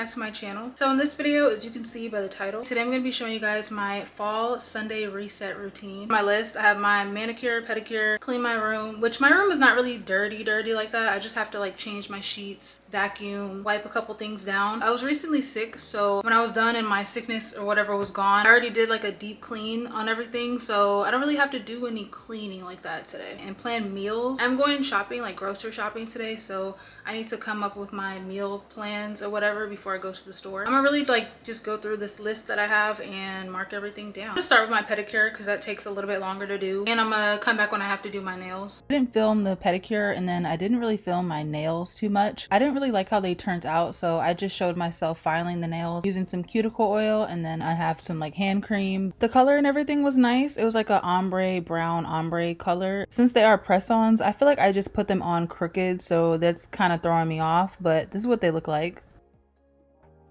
back to my channel. So in this video, as you can see by the title, today I'm going to be showing you guys my fall Sunday reset routine. My list, I have my manicure, pedicure, clean my room, which my room is not really dirty like that. I just have to like change my sheets, vacuum, wipe a couple things down. I was recently sick, so when I was done and my sickness or whatever was gone, I already did like a deep clean on everything, so I don't really have to do any cleaning like that today. And plan meals. I'm going shopping, like grocery shopping today, so I need to come up with my meal plans or whatever before I go to the store. I'm gonna really like just go through this list that I have and mark everything down. I'm gonna start with my pedicure because that takes a little bit longer to do, and I'm gonna come back when I have to do my nails. I didn't film the pedicure, and then I didn't really film my nails too much. I didn't really like how they turned out, so I just showed myself filing the nails using some cuticle oil, and then I have some like hand cream. The color and everything was nice. It was like a ombre, brown ombre color. Since they are press-ons, I feel like I just put them on crooked, so that's kind of throwing me off, but this is what they look like.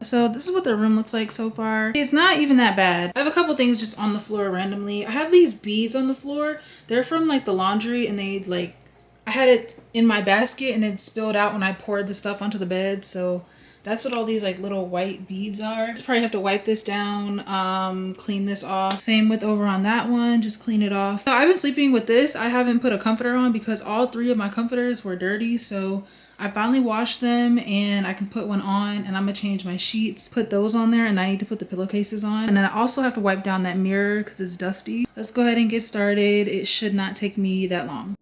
So this is what the room looks like so far. It's not even that bad. I have a couple things just on the floor randomly. I have these beads on the floor. They're from like the laundry, and they like, I had it in my basket and it spilled out when I poured the stuff onto the bed. So that's what all these like little white beads are. Just probably have to wipe this down, clean this off. Same with over on that one, just clean it off. So I've been sleeping with this. I haven't put a comforter on because all three of my comforters were dirty. So I finally washed them and I can put one on, and I'm gonna change my sheets, put those on there, and I need to put the pillowcases on. And then I also have to wipe down that mirror because it's dusty. Let's go ahead and get started. It should not take me that long.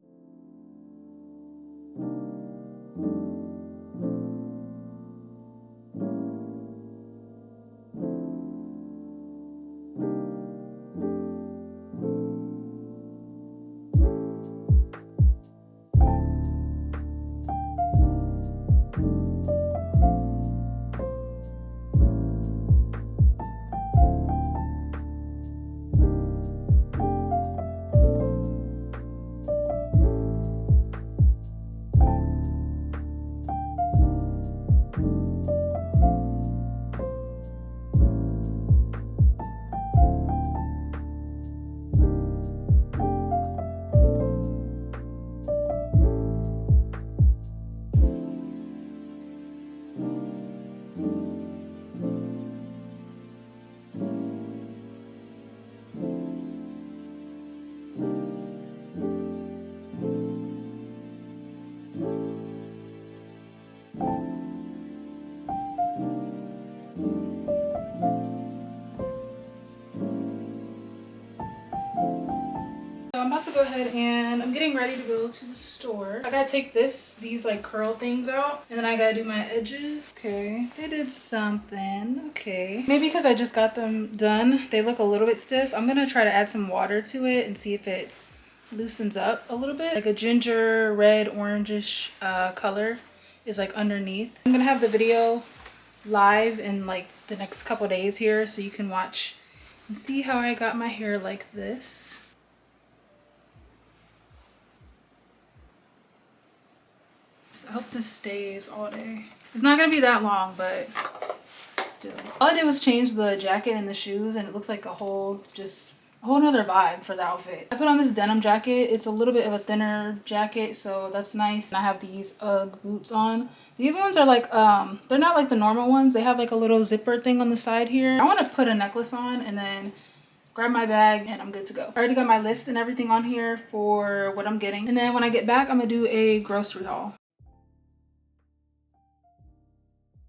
So I'm about to go ahead and I'm getting ready to go to the store. I gotta take these like curl things out, and then I gotta do my edges. Okay, they did something. Okay, maybe because I just got them done, they look a little bit stiff. I'm gonna try to add some water to it and see if it loosens up a little bit. Like a ginger, red, orangish color is like underneath. I'm gonna have the video live in like the next couple days here, so you can watch and see how I got my hair like this. I hope this stays all day. It's not gonna be that long, but still. All I did was change the jacket and the shoes, and it looks like a whole nother vibe for the outfit. I put on this denim jacket. It's a little bit of a thinner jacket, so that's nice. And I have these UGG boots on. These ones are like, they're not like the normal ones. They have like a little zipper thing on the side here. I want to put a necklace on and then grab my bag, and I'm good to go. I already got my list and everything on here for what I'm getting. And then when I get back, I'm gonna do a grocery haul.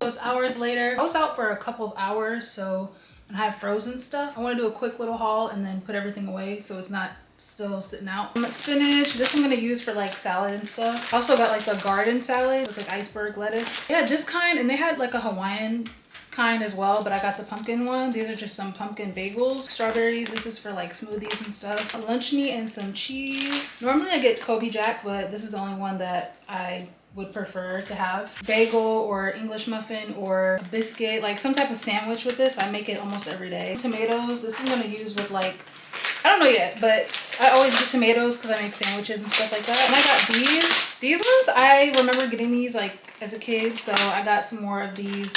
So it's hours later. I was out for a couple of hours, so I have frozen stuff. I want to do a quick little haul and then put everything away so it's not still sitting out. Spinach, this I'm gonna use for like salad and stuff. Also got like the garden salad. It's like iceberg lettuce. Yeah, this kind, and they had like a Hawaiian kind as well, but I got the pumpkin one. These are just some pumpkin bagels. Strawberries, this is for like smoothies and stuff. A lunch meat and some cheese. Normally I get Kobe Jack, but this is the only one that I would prefer to have. Bagel or English muffin or a biscuit, like some type of sandwich with this. I make it almost every day. Tomatoes, this I'm gonna use with like, I don't know yet, but I always get tomatoes because I make sandwiches and stuff like that. And I got these ones, I remember getting these like as a kid, so I got some more of these.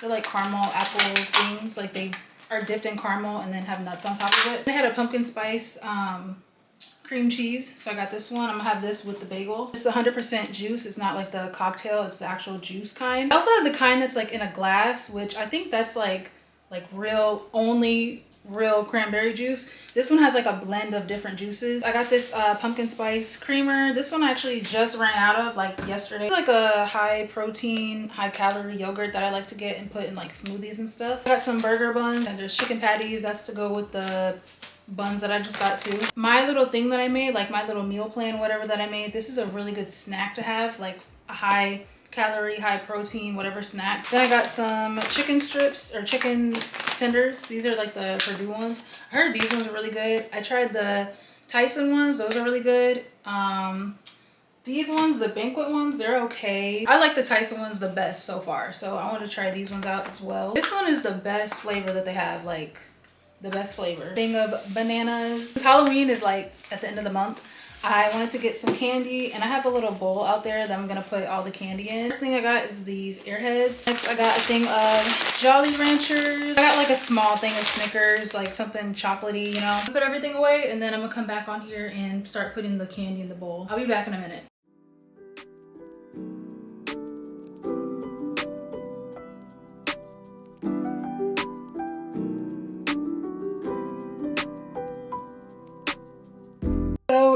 They're like caramel apple things, like they are dipped in caramel and then have nuts on top of it. They had a pumpkin spice cream cheese. So I got this one. I'm gonna have this with the bagel. It's 100% juice. It's not like the cocktail, it's the actual juice kind. I also have the kind that's like in a glass, which I think that's like real, only real cranberry juice. This one has like a blend of different juices. I got this pumpkin spice creamer. This one I actually just ran out of like yesterday. It's like a high protein, high calorie yogurt that I like to get and put in like smoothies and stuff. I got some burger buns and there's chicken patties. That's to go with the buns that I just got too. My little thing that I made, like my little meal plan, whatever that I made, this is a really good snack to have, like a high calorie, high protein, whatever snack. Then I got some chicken strips or chicken tenders. These are like the Purdue ones. I heard these ones are really good. I tried the Tyson ones. Those are really good. These ones, the banquet ones, they're okay. I like the Tyson ones the best so far. So I want to try these ones out as well. This one is the best flavor that they have, like the best flavor. Thing of bananas. Halloween is like at the end of the month. I wanted to get some candy and I have a little bowl out there that I'm gonna put all the candy in. First thing I got is these Airheads. Next I got a thing of Jolly Ranchers. I got like a small thing of Snickers, like something chocolatey, you know. Put everything away and then I'm gonna come back on here and start putting the candy in the bowl. I'll be back in a minute.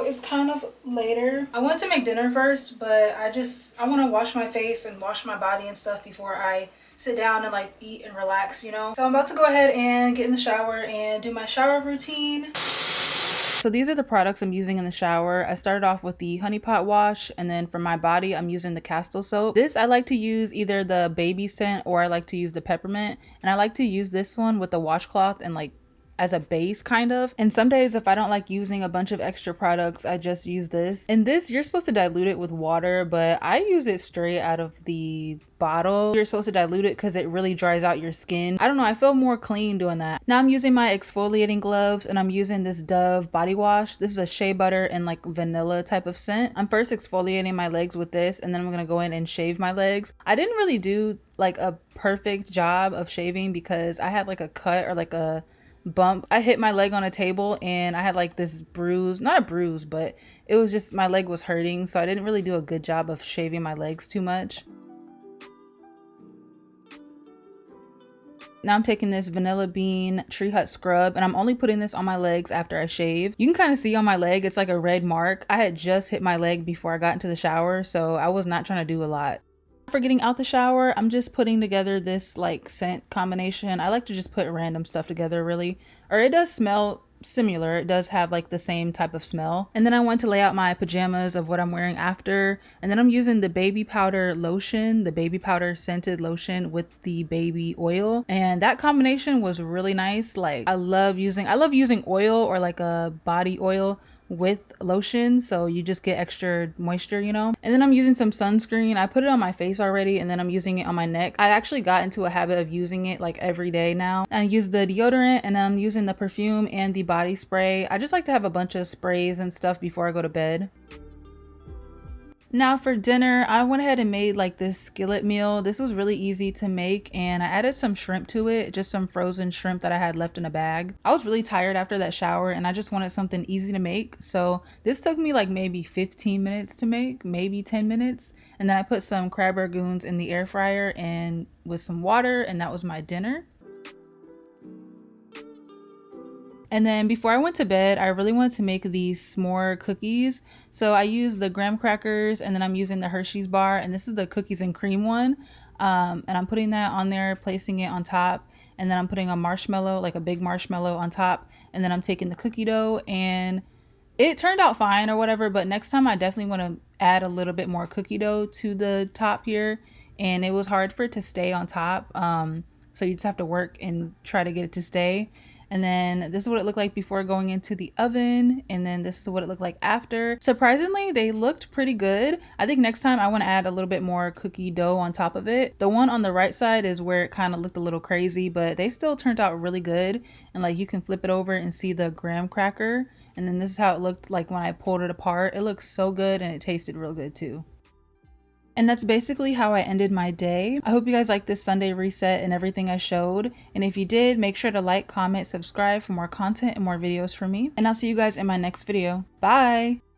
It's kind of later. I wanted to make dinner first, but I want to wash my face and wash my body and stuff before I sit down and like eat and relax, you know. So I'm about to go ahead and get in the shower and do my shower routine. So these are the products I'm using in the shower. I started off with the Honey Pot wash, and then for my body I'm using the Castile soap. This I like to use either the baby scent or I like to use the peppermint, and I like to use this one with the washcloth and like as a base kind of. And some days if I don't like using a bunch of extra products, I just use this. And this, you're supposed to dilute it with water, but I use it straight out of the bottle. You're supposed to dilute it because it really dries out your skin. I don't know, I feel more clean doing that. Now I'm using my exfoliating gloves and I'm using this Dove body wash. This is a shea butter and like vanilla type of scent. I'm first exfoliating my legs with this and then I'm gonna go in and shave my legs. I didn't really do like a perfect job of shaving because I had like a cut or like a bump. I hit my leg on a table and I had like this bruise, not a bruise, but it was just my leg was hurting, so I didn't really do a good job of shaving my legs too much. Now I'm taking this Vanilla Bean Tree Hut scrub and I'm only putting this on my legs after I shave. You can kind of see on my leg, it's like a red mark. I had just hit my leg before I got into the shower, so I was not trying to do a lot. For getting out the shower, I'm just putting together this like scent combination. I like to just put random stuff together really, or it does smell similar. It does have like the same type of smell. And then I went to lay out my pajamas of what I'm wearing after, and then I'm using the baby powder lotion, the baby powder scented lotion with the baby oil, and that combination was really nice. Like I love using oil or like a body oil with lotion, so you just get extra moisture, you know. And then I'm using some sunscreen. I put it on my face already and then I'm using it on my neck. I actually got into a habit of using it like every day now. I use the deodorant and I'm using the perfume and the body spray. I just like to have a bunch of sprays and stuff before I go to bed. Now for dinner, I went ahead and made like this skillet meal. This was really easy to make and I added some shrimp to it, just some frozen shrimp that I had left in a bag. I was really tired after that shower and I just wanted something easy to make. So this took me like maybe 15 minutes to make, maybe 10 minutes. And then I put some crab rangoons in the air fryer and with some water, and that was my dinner. And then before I went to bed, I really wanted to make these s'more cookies. So I used the graham crackers and then I'm using the Hershey's bar, and this is the cookies and cream one. And I'm putting that on there, placing it on top. And then I'm putting a marshmallow, like a big marshmallow on top. And then I'm taking the cookie dough, and it turned out fine or whatever. But next time I definitely want to add a little bit more cookie dough to the top here. And it was hard for it to stay on top. So you just have to work and try to get it to stay. And then this is what it looked like before going into the oven. And then this is what it looked like after. Surprisingly, they looked pretty good. I think next time I want to add a little bit more cookie dough on top of it. The one on the right side is where it kind of looked a little crazy, but they still turned out really good. And like you can flip it over and see the graham cracker. And then this is how it looked like when I pulled it apart. It looks so good and it tasted real good too. And that's basically how I ended my day. I hope you guys liked this Sunday reset and everything I showed. And if you did, make sure to like, comment, subscribe for more content and more videos from me. And I'll see you guys in my next video. Bye!